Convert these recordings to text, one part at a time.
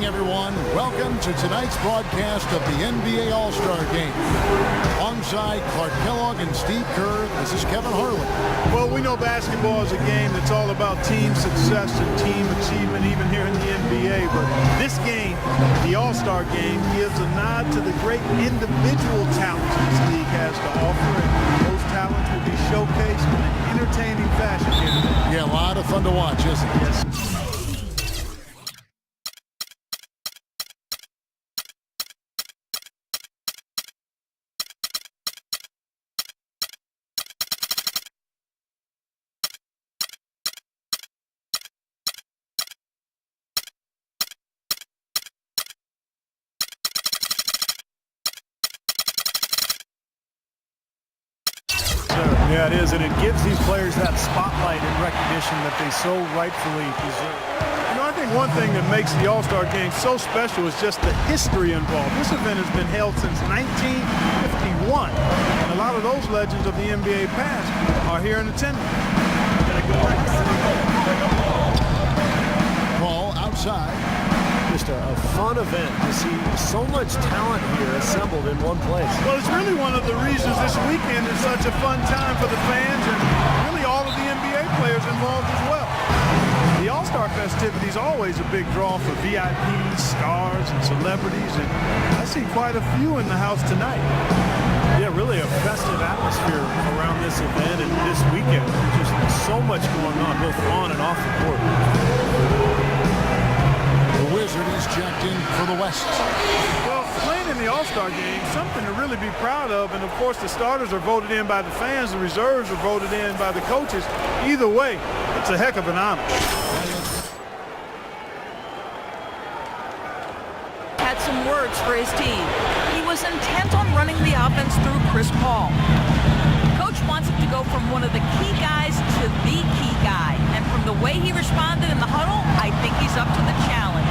everyone. Welcome to tonight's broadcast of the NBA All-Star Game. Alongside Clark Kellogg and Steve Kerr, this is Kevin Harlan. Well, we know basketball is a game that's all about team success and team achievement, even here in the NBA. But this game, the All-Star Game, gives a nod to the great individual talents this league has to offer. And those talents will be showcased in an entertaining fashion here today. Yeah, a lot of fun to watch, isn't it? Yes. Yeah, it is, and it gives these players that spotlight and recognition that they so rightfully deserve. You know, I think one thing that makes the All-Star Game so special is just the history involved. This event has been held since 1951, and a lot of those legends of the NBA past are here in attendance. Ball outside. Just a fun event to see so much talent here assembled in one place. Well, it's really one of the reasons this weekend is such a fun time for the fans and really all of the NBA players involved as well. The All-Star festivities are always a big draw for VIPs, stars, and celebrities, and I see quite a few in the house tonight. Yeah, really a festive atmosphere around this event and this weekend. Just so much going on, both on and off the court. The Wizard is checked in for the West. Well, playing in the All-Star Game, something to really be proud of, and of course the starters are voted in by the fans, the reserves are voted in by the coaches. Either way, it's a heck of an honor. Had some words for his team. He was intent on running the offense through Chris Paul. Coach wants him to go from one of the key guys to the key guy, and from the way he responded in the huddle, I think he's up to the challenge.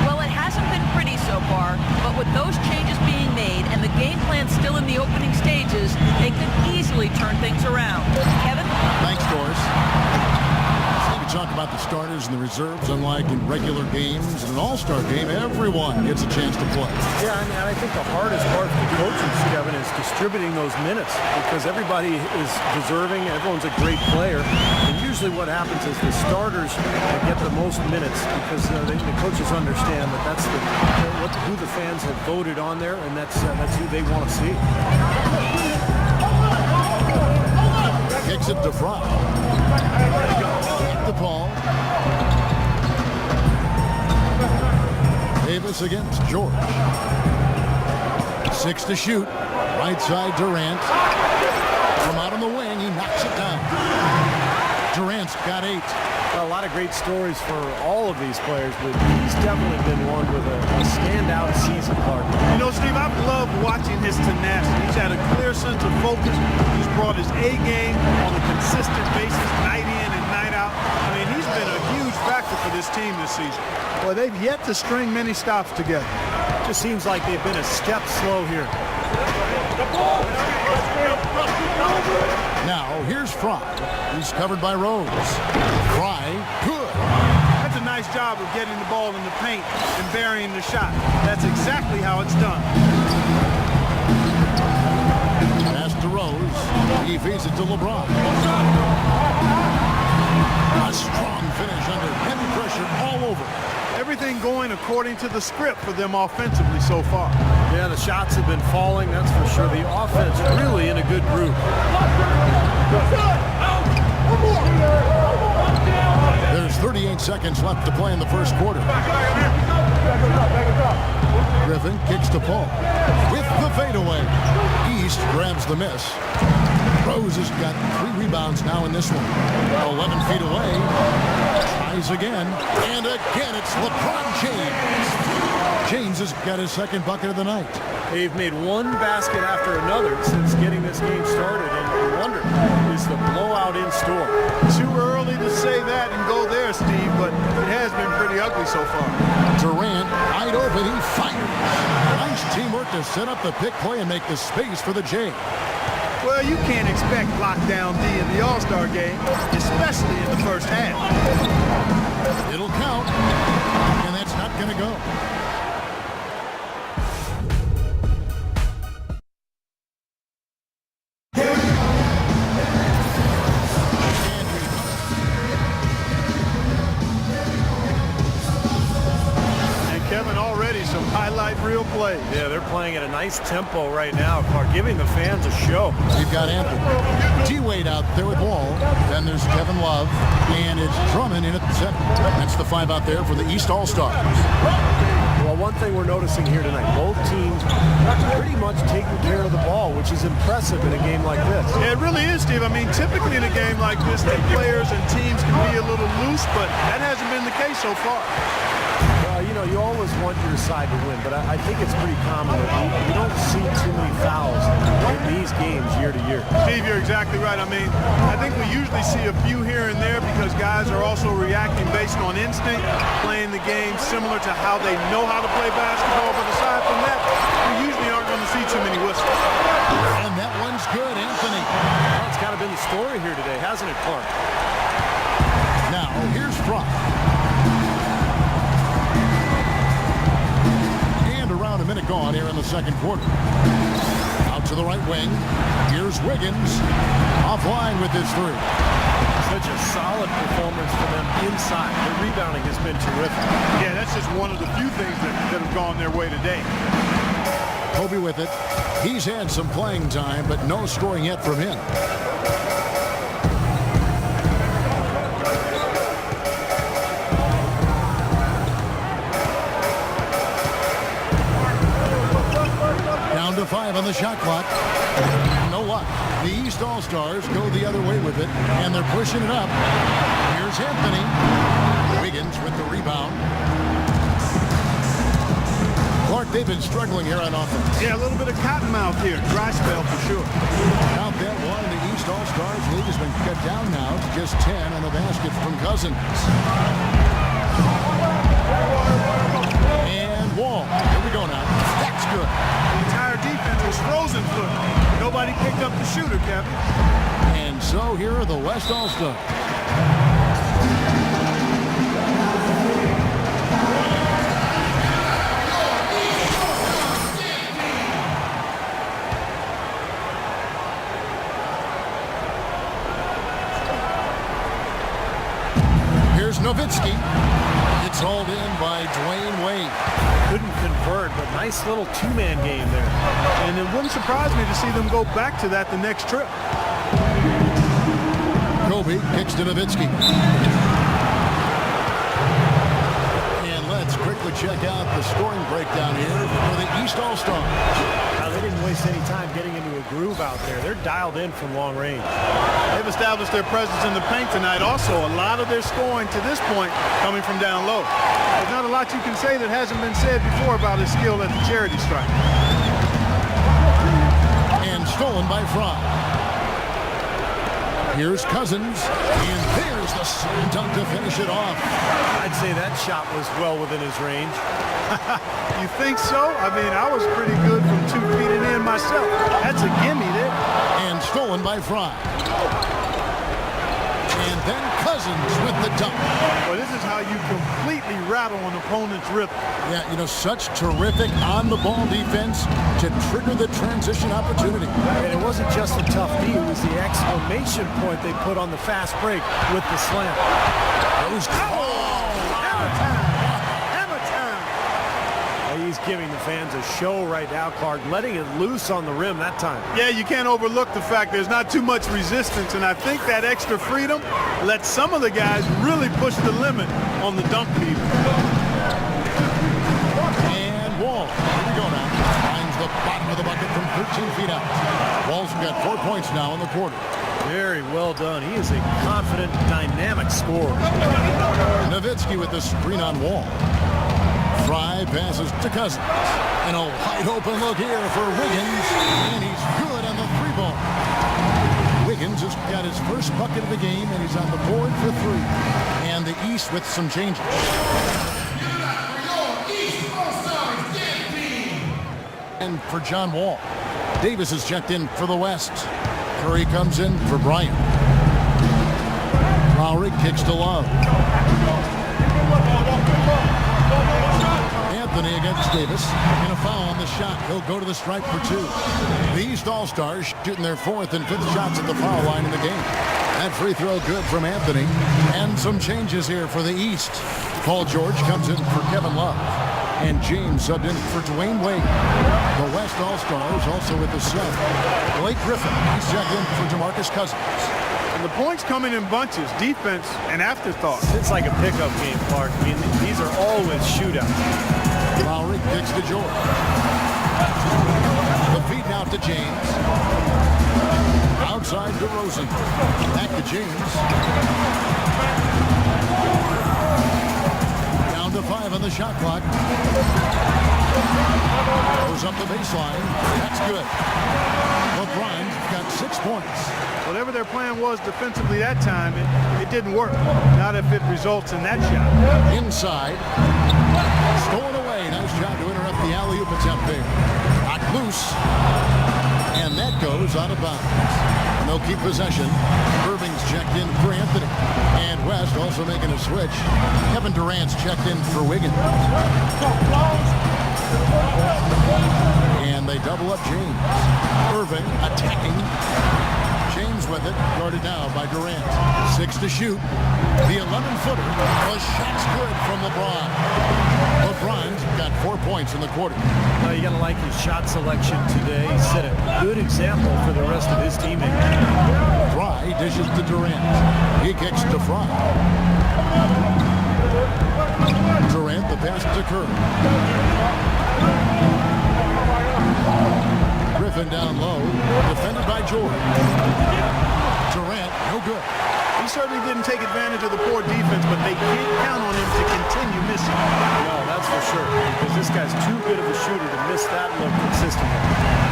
Well, it hasn't been pretty so far, but with those changes being made and the game plan still in the opening stages, they could easily turn things around. Kevin? Thanks, Doris. Talk about the starters and the reserves. Unlike in regular games, in an All-Star game, everyone gets a chance to play. Yeah, and I think the hardest part for the coaches, Kevin, is distributing those minutes because everybody is deserving. Everyone's a great player. And usually what happens is the starters get the most minutes because the coaches understand that that's who the fans have voted on there, and that's who they want to see. Kicks it to Fry. The ball. Davis against George. 6 to shoot. Right side Durant. From out on the wing, he knocks it down. Durant's got 8. A lot of great stories for all of these players, but he's definitely been one with a standout season, Clark. You know, Steve, I've loved watching his tenacity. He's had a clear sense of focus. He's brought his A game on a consistent basis, night in and night out. I mean, he's been a huge factor for this team this season. Well, they've yet to string many stops together. It just seems like they've been a step slow here. Now, here's Fry. He's covered by Rose. Fry, good. That's a nice job of getting the ball in the paint and burying the shot. That's exactly how it's done. Pass to Rose. He feeds it to LeBron. A strong finish under heavy pressure all over. Everything going according to the script for them offensively so far. Yeah, the shots have been falling, that's for sure. The offense really in a good groove. There's 38 seconds left to play in the first quarter. Griffin kicks to Paul. With the fadeaway. East grabs the miss. Rose has got 3 rebounds now in this one. 11 feet away. Tries again. And again, it's LeBron James. James has got his second bucket of the night. They've made one basket after another since getting this game started. And I wonder, is the blowout in store? Too early to say that and go there, Steve, but it has been pretty ugly so far. Durant, wide open, he fires. Nice teamwork to set up the pick play and make the space for the J. Well, you can't expect lockdown D in the All-Star game, especially in the first half. It'll count, and that's not going to go. Kevin, already some highlight reel plays. Yeah, they're playing at a nice tempo right now, Clark, giving the fans a show. You've got Anthony. T-Wade out there with Wall. Then there's Kevin Love. And it's Drummond in at the second. That's the 5 out there for the East All-Stars. Well, one thing we're noticing here tonight, both teams pretty much taking care of the ball, which is impressive in a game like this. Yeah, it really is, Steve. I mean, typically in a game like this, the players and teams can be a little loose, but that hasn't been the case so far. You know, you always want your side to win, but I think it's pretty common that you don't see too many fouls in these games year to year. Steve, you're exactly right. I mean, I think we usually see a few here and there because guys are also reacting based on instinct, playing the game similar to how they know how to play basketball. But aside from that, we usually aren't going to see too many whistles. And that one's good, Anthony. Well, it's kind of been the story here today, hasn't it, Clark? Now, here's Fromm. Around a minute gone here in the second quarter. Out to the right wing. Here's Wiggins. Offline with his 3. Such a solid performance for them inside. The rebounding has been terrific. Yeah, that's just one of the few things that have gone their way today. Kobe with it. He's had some playing time, but no scoring yet from him. Down to 5 on the shot clock. No luck. The East All-Stars go the other way with it, and they're pushing it up. Here's Anthony. Wiggins with the rebound. Clark, they've been struggling here on offense. Yeah, a little bit of cottonmouth here. Dry spell for sure. Count that one. The East All-Stars lead has been cut down now to just 10 on the basket from Cousins. And Wall. Here we go now. That's good. The entire defense was frozen foot. Nobody picked up the shooter, Kevin. And so here are the West All-Stars. Here's Nowitzki. It's hauled in by Dwayne Wade. Couldn't convert, but nice little two-man game there. And it wouldn't surprise me to see them go back to that the next trip. Kobe kicks to Nowitzki. And let's quickly check out the scoring breakdown here for the East All-Stars. Now, they didn't waste any time getting into a groove out there. They're dialed in from long range. They've established their presence in the paint tonight. Also, a lot of their scoring to this point coming from down low. There's not a lot you can say that hasn't been said before about his skill at the charity stripe. And stolen by Fry. Here's Cousins, and there's the slam dunk to finish it off. I'd say that shot was well within his range. You think so? I mean, I was pretty good from 2 feet and in myself. That's a gimme there. And stolen by Fry. And then Cousins with the dunk. Well, this is how you completely rattle an opponent's rhythm. Yeah, you know, such terrific on-the-ball defense to trigger the transition opportunity. And it wasn't just the tough D, it was the exclamation point they put on the fast break with the slam. Those Hammer time! Hammer time! Well, he's giving the fans a show right now, Clark, letting it loose on the rim that time. Yeah, you can't overlook the fact there's not too much resistance, and I think that extra freedom lets some of the guys really push the limit on the dunk beat. And Wall, here we go now. Finds the bottom of the bucket from 13 feet out. Wall's got 4 points now in the quarter. Very well done. He is a confident, dynamic scorer. Nowitzki with the screen on Wall. Fry passes to Cousins. And a wide open look here for Wiggins. And he's good on the 3-ball. Wiggins has got his first bucket of the game, and he's on the board for 3. And the East with some changes. And for John Wall. Davis is checked in for the West. Curry comes in for Bryant. Lowry kicks to Love. Anthony against Davis. And a foul on the shot. He'll go to the stripe for 2. The East All-Stars shooting their 4th and 5th shots at the foul line in the game. That free throw good from Anthony. And some changes here for the East. Paul George comes in for Kevin Love. And James subbed in for Dwayne Wade. The West All-Stars also with the sub. Blake Griffin, he's checked in for DeMarcus Cousins. And the points coming in bunches, defense and afterthought. It's like a pickup game, Clark. I mean, these are always shootouts. Lowry kicks to George. The feed now to James. Outside to Rosen. Back to James. Down to 5 on the shot clock. Goes up the baseline. That's good. LeBron's got 6 points. Whatever their plan was defensively that time, it didn't work. Not if it results in that shot. Inside. Stolen away. Nice job to interrupt the alley-oop attempt there. Knocked loose. And that goes out of bounds. And they'll keep possession. Irving's checked in for Anthony. And West also making a switch. Kevin Durant's checked in for Wiggins. And they double up James. Irving attacking. James with it, guarded now by Durant. 6 to shoot. The 11-footer. The shot's good from LeBron. LeBron's got 4 points in the quarter. Well, you got to like his shot selection today. He set a good example for the rest of his teammates. Fry dishes to Durant. He kicks to Fry. Durant, the pass to Curry. Griffin down low, defended by George. Durant, no good. He certainly didn't take advantage of the poor defense, but they can't count on him to continue missing. No, that's for sure, because this guy's too good of a shooter to miss that look consistently.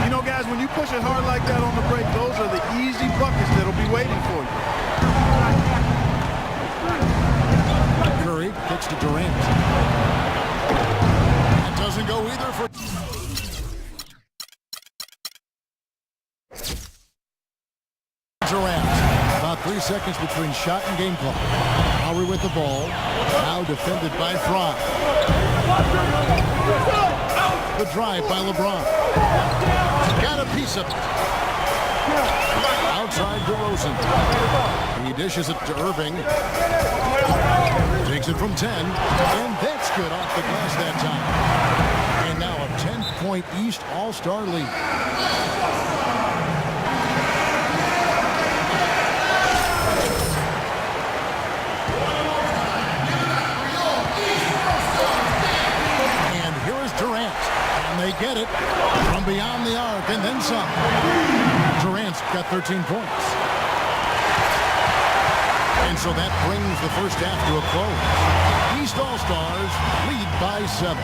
You know, guys, when you push it hard like that on the break, those are the easy buckets that'll be waiting for you. Curry kicks to Durant. That doesn't go either for... Durant. About 3 seconds between shot and game clock. Lowry with the ball. Now defended by Fry. The drive by LeBron. Got a piece of it. Outside to Rosen. He dishes it to Irving. Takes it from 10. And that's good off the glass that time. And now a 10-point East All-Star lead. They get it from beyond the arc and then some. Durant's got 13 points. And so that brings the first half to a close. East All-Stars lead by 7.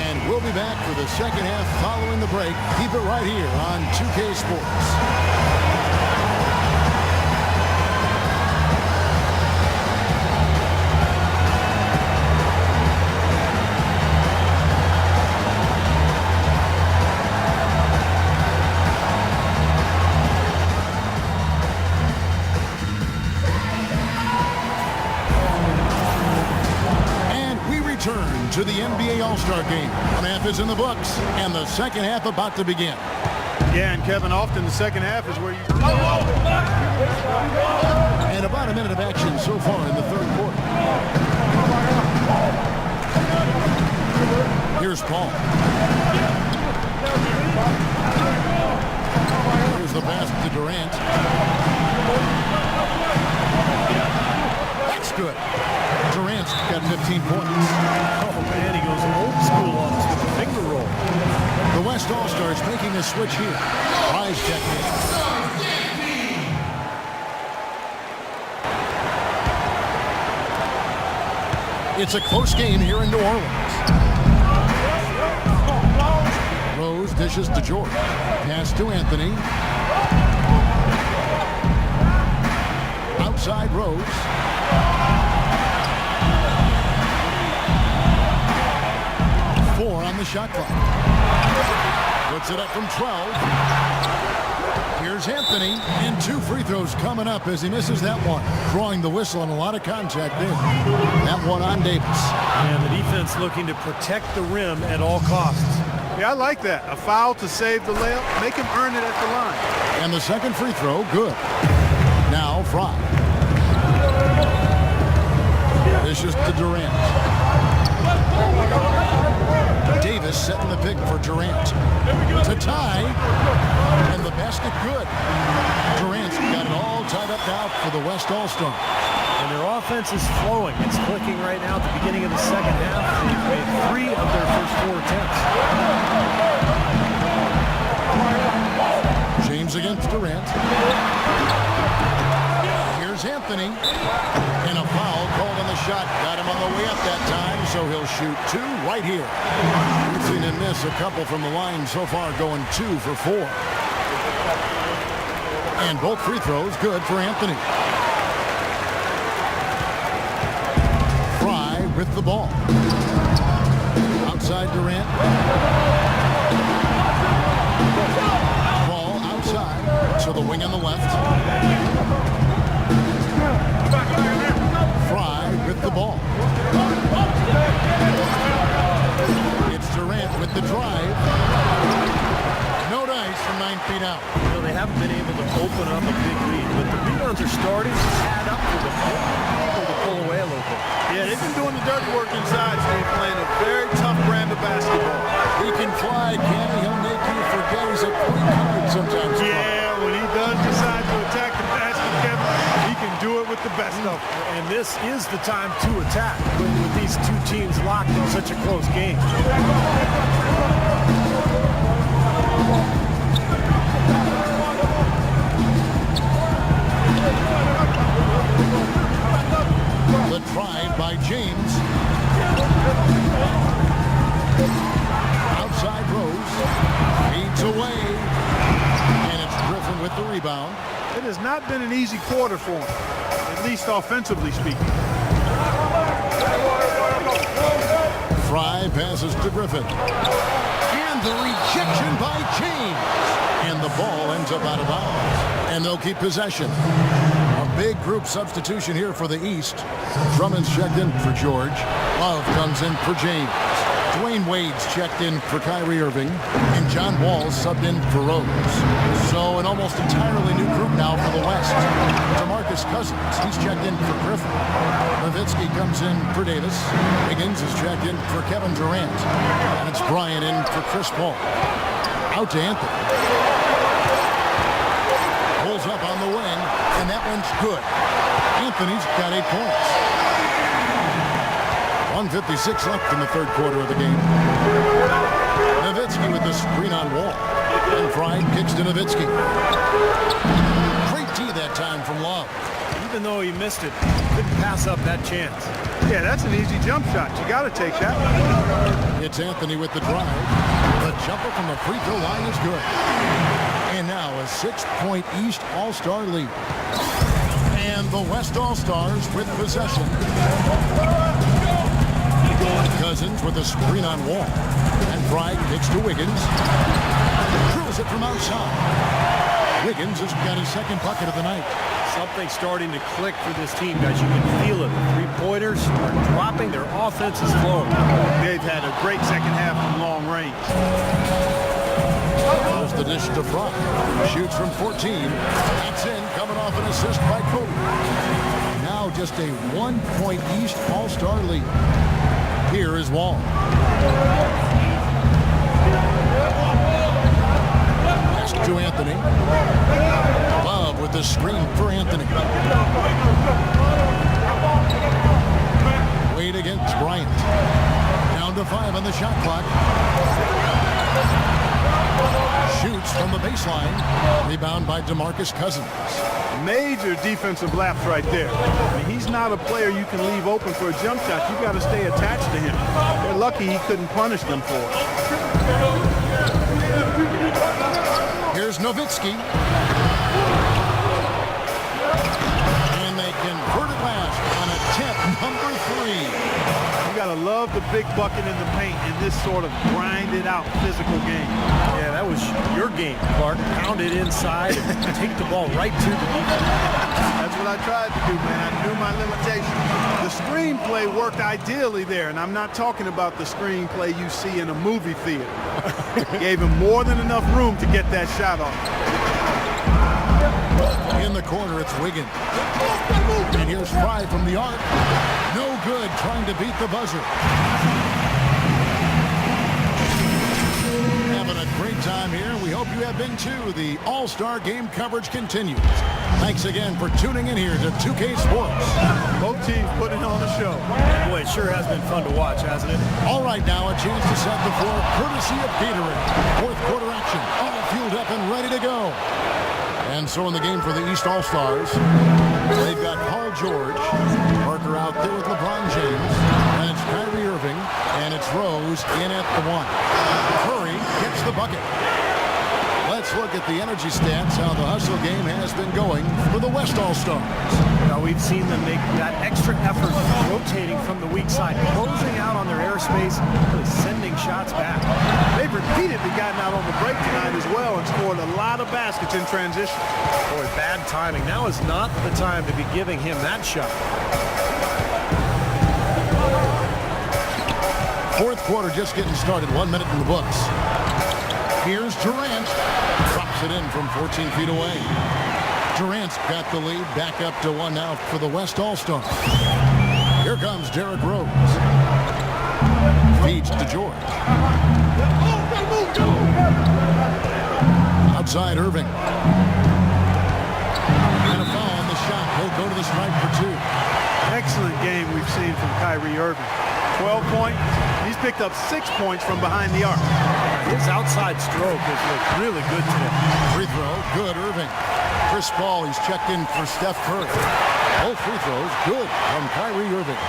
And we'll be back for the second half following the break. Keep it right here on 2K Sports. To the NBA All-Star game. One half is in the books, and the second half about to begin. Yeah, and Kevin, often the second half is where you... And about a minute of action so far in the third quarter. Here's Paul. Here's the pass to Durant. That's good. Durant's got 15 points. Oh, man, he goes old school on us with the finger roll. The West All-Stars making a switch here. Prize technique. It's a close game here in New Orleans. Rose dishes to George. Pass to Anthony. Outside Rose. On the shot clock. Puts it up from 12. Here's Anthony, and 2 free throws coming up as he misses that one. Drawing the whistle and a lot of contact there. That one on Davis. And the defense looking to protect the rim at all costs. Yeah, I like that. A foul to save the layup. Make him earn it at the line. And the second free throw, good. Now Fry. Dishes to Durant. Davis setting the pick for Durant. To tie. And the basket good. Durant's got it all tied up now for the West All-Star. And their offense is flowing. It's clicking right now at the beginning of the second half. They've made 3 of their first 4 attempts. James against Durant. Here's Anthony. And a foul called on the shot. Got him on the way up that time, so he'll shoot 2 right here. We've seen him miss a couple from the line so far, going 2 for 4. And both free throws good for Anthony. Fry with the ball. Outside Durant. Ball outside to the wing on the left. Fry with the ball. It's Durant with the drive. No dice from 9 feet out. You know, they haven't been able to open up a big lead, but the rebounds are starting to add up for them. They're able to pull away a little bit. Yeah, they've been doing the dirty work inside, Steve, playing a very tough brand of basketball. He can fly, can he? He'll make you forget he's a point guard sometimes. Yeah, when he does decide to attack the basket, Kevin, he can do it with the best of them. And this is the time to attack with these 2 teams locked in such a close game. The drive by James. Outside Rose. Feeds away. And it's Griffin with the rebound. It has not been an easy quarter for him, at least offensively speaking. Fry passes to Griffin. And the rejection by James. And the ball ends up out of bounds. And they'll keep possession. A big group substitution here for the East. Drummond's checked in for George. Love comes in for James. Dwayne Wade's checked in for Kyrie Irving. And John Wall's subbed in for Rose. So an almost entirely new group now for the West. DeMarcus Cousins, he's checked in for Griffin. Nowitzki comes in for Davis. Higgins is checked in for Kevin Durant. And it's Bryant in for Chris Paul. Out to Anthony. Pulls up on the wing, and that one's good. Anthony's got 8 points. 1:56 left in the third quarter of the game. Nowitzki with the screen on Wall. And Fry kicks to Nowitzki. Great D that time from Love. Even though he missed it, he couldn't pass up that chance. Yeah, that's an easy jump shot. You got to take that. It's Anthony with the drive. The jumper from the free throw line is good. And now a 6-point East All-Star lead. And the West All-Stars with possession. Cousins with a screen on Wall. And Fry kicks to Wiggins. Drills it from outside. Wiggins has got his second bucket of the night. Something's starting to click for this team, guys. You can feel it. The 3-pointers are dropping. Their offense is flowing. They've had a great second half from long range. There's the dish to Fry. Shoots from 14. That's in, coming off an assist by Kobe. Now just a 1-point East All-Star lead. Here is Wall. Pass to Anthony. Love with the screen for Anthony. Wade against Bryant. Down to 5 on the shot clock. Shoots from the baseline. Rebound by DeMarcus Cousins. Major defensive lapse right there. I mean, he's not a player you can leave open for a jump shot. You got to stay attached to him. They're lucky he couldn't punish them for it. Here's Nowitzki. And they convert it last on attempt number 3. You got gotta love the big bucket in the paint in this sort of grinded out physical game. Yeah, that was your game, Clark. Pound it inside and take the ball right to the defense. That's what I tried to do, man. I knew my limitations. The screenplay worked ideally there, and I'm not talking about the screenplay you see in a movie theater. Gave him more than enough room to get that shot off. In the corner, it's Wiggins. And here's Fry from the arc. No good, trying to beat the buzzer. Having a great time here. We hope you have been too. The All-Star Game coverage continues. Thanks again for tuning in here to 2K Sports. Both teams putting on a show. Boy, it sure has been fun to watch, hasn't it? All right, now a chance to set the floor courtesy of Gatorade. Fourth quarter action, all fueled up and ready to go. And so in the game for the East All-Stars, they've got Paul George, Parker out there with LeBron James, and it's Kyrie Irving, and it's Rose in at the one. Curry gets the bucket. Let's look at the energy stats, how the hustle game has been going for the West All-Stars. Now we've seen them make that extra effort rotating from the weak side, closing out on their airspace, really sending shots back. They've repeatedly gotten out on the break tonight as well and scored a lot of baskets in transition. Boy, bad timing. Now is not the time to be giving him that shot. Fourth quarter just getting started, 1 minute in the books. Here's Durant. Drops it in from 14 feet away. Durant's got the lead, back up to one now for the West All-Stars. Here comes Derrick Rose. Feeds to George. Outside Irving. And a foul on the shot. He'll go to the stripe for two. Excellent game we've seen from Kyrie Irving. 12 points. He's picked up 6 points from behind the arc. His outside stroke has looked really good today. Free throw, good, Irving. Chris Paul, he's checked in for Steph Curry. Both free throws, good from Kyrie Irving.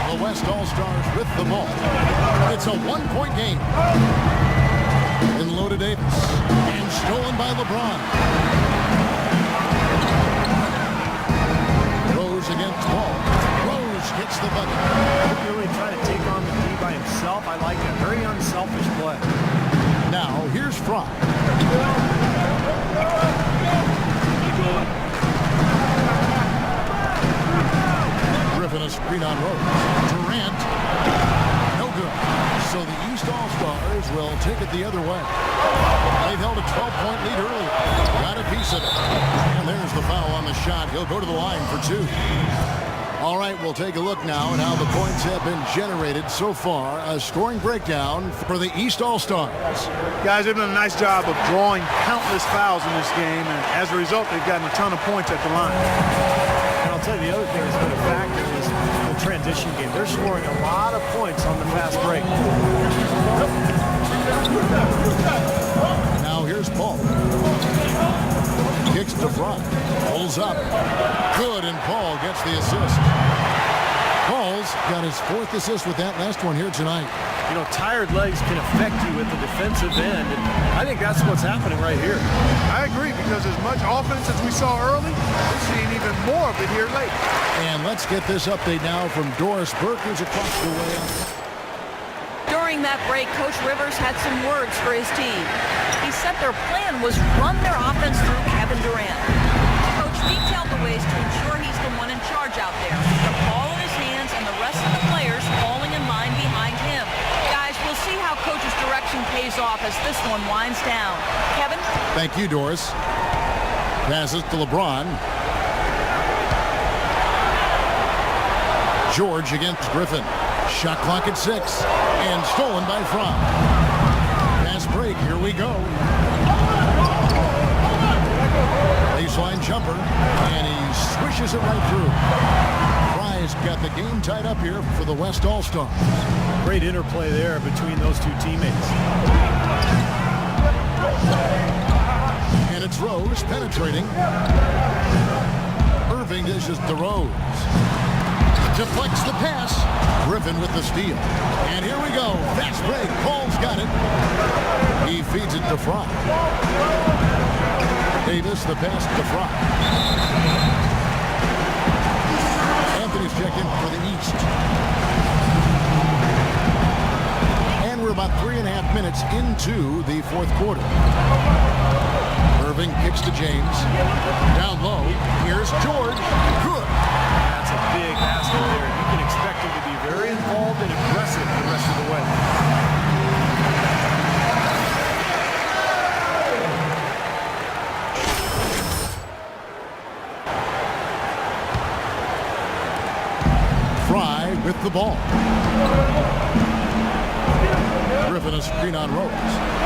The West All-Stars with the ball. It's a one-point game. In low to Davis. And stolen by LeBron. Rose against Paul. Rose gets the bucket. Really trying to take on the D by himself. I like that. Very unselfish play. Now, here's Fry. Griffin a screen on Rose. Durant. No good. So the East All-Stars will take it the other way. They've held a 12-point lead earlier. Got a piece of it. And there's the foul on the shot. He'll go to the line for two. All right, we'll take a look now at how the points have been generated so far. A scoring breakdown for the East All-Stars. Guys, they've done a nice job of drawing countless fouls in this game, and as a result, they've gotten a ton of points at the line. And I'll tell you the other thing that's been a factor is the transition game. They're scoring a lot of points on the fast break. Now here's Paul. Kicks to Fry. Pulls up. Good, and Paul gets the assist. Paul's got his fourth assist with that last one here tonight. You know, tired legs can affect you at the defensive end, and I think that's what's happening right here. I agree, because as much offense as we saw early, we're seeing even more of it here late. And let's get this update now from Doris Burke, who's across the way up. During that break, Coach Rivers had some words for his team. He said their plan was run their offense through Kevin Durant. Coach detailed the ways to ensure he's the one in charge out there. The ball in his hands and the rest of the players falling in line behind him. Guys, we'll see how Coach's direction pays off as this one winds down. Kevin? Thank you, Doris. Passes to LeBron. George against Griffin. Shot clock at 6. And stolen by Fry. Pass break. Here we go. Baseline jumper. And he swishes it right through. Fry's got the game tied up here for the West All-Stars. Great interplay there between those two teammates. And it's Rose penetrating. Irving dishes to Rose. Deflects the pass. Griffin with the steal. And here we go. Fast break. Paul's got it. He feeds it to Fry. Davis, the pass to Fry. Anthony's checked in for the East. minutes into the fourth quarter. Irving kicks to James. Down low. Here's George. Good. That's a big basket there. You can expect him to be very involved and aggressive the rest of the way. Fry with the ball. Griffin a screen on Rose.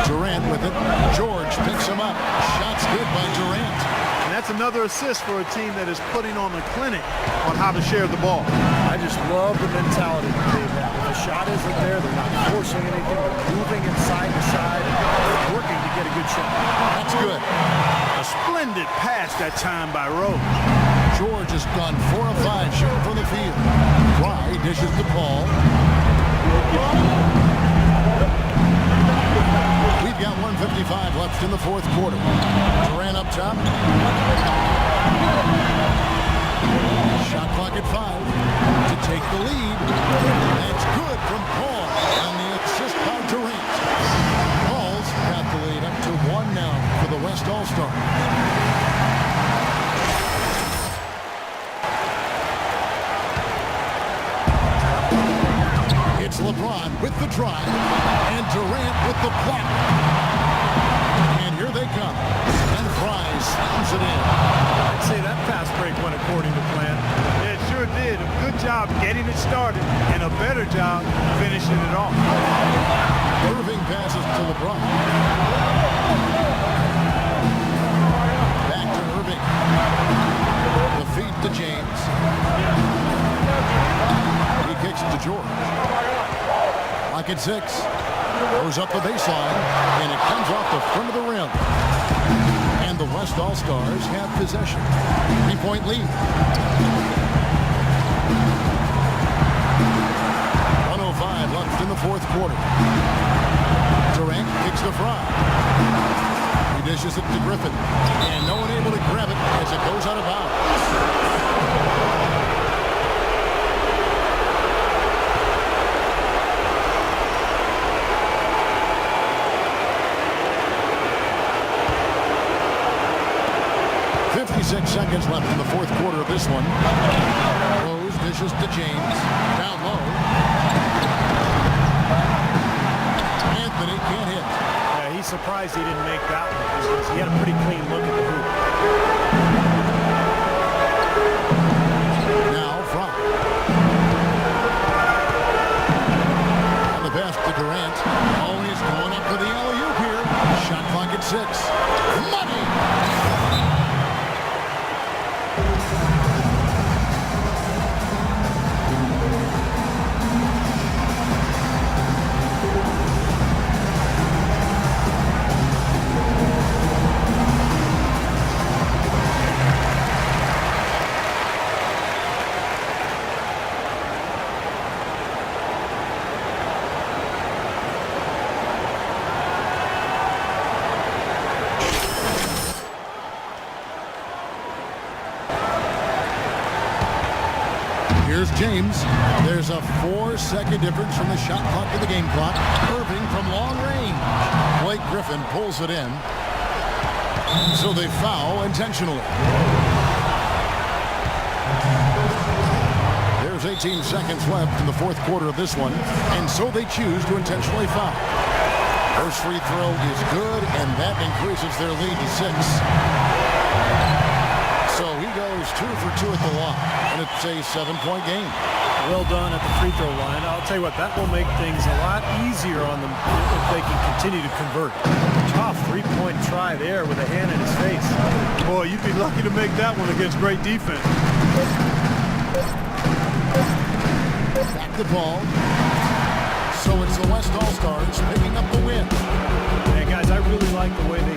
Durant with it. George picks him up. Shots good by Durant. And that's another assist for a team that is putting on a clinic on how to share the ball. I just love the mentality that they have. If the shot isn't there, they're not forcing anything. They're moving it side to side, working to get a good shot. That's good. A splendid pass that time by Rose. George has gone 4 of 5 shooting from the field. Fry dishes to Paul. We've got 1:55 left in the fourth quarter. Durant up top. Shot clock at 5 to take the lead. That's good from Paul. And the assist by Durant. Paul's got the lead up to 1 now for the West All-Stars. It's LeBron with the drive, and Durant with the block. And here they come. And Fry slams it in. I'd say that fast break went according to plan. Yeah, it sure did. A good job getting it started, and a better job finishing it off. Irving passes to LeBron. Back to Irving. The feed to James. He kicks to George. Clock at 6. Goes up the baseline, and it comes off the front of the rim. And the West All-Stars have possession. 3-point lead. 1:05 left in the fourth quarter. Durant kicks to Fry. He dishes it to Griffin. And no one able to grab it as it goes out of bounds. 56 seconds left in the fourth quarter of this one. Rose dishes to James. Down low. Anthony can't hit. Yeah, he's surprised he didn't make that one because he had a pretty clean look at the hoop. Now Fry. On the pass to Durant. Always going up for the alley-oop here. Shot clock at 6. Money! Here's James. There's a 4-second difference from the shot clock to the game clock. Irving from long range. Blake Griffin pulls it in. So they foul intentionally. There's 18 seconds left in the fourth quarter of this one. And so they choose to intentionally foul. First free throw is good, and that increases their lead to 6. So he goes 2 for 2 at the line, and it's a 7-point game. Well done at the free throw line. I'll tell you what, that will make things a lot easier on them if they can continue to convert. Tough three-point try there with a hand in his face. Boy, you'd be lucky to make that one against great defense. Back to ball. So it's the West All-Stars picking up the win. And guys, I really like the way they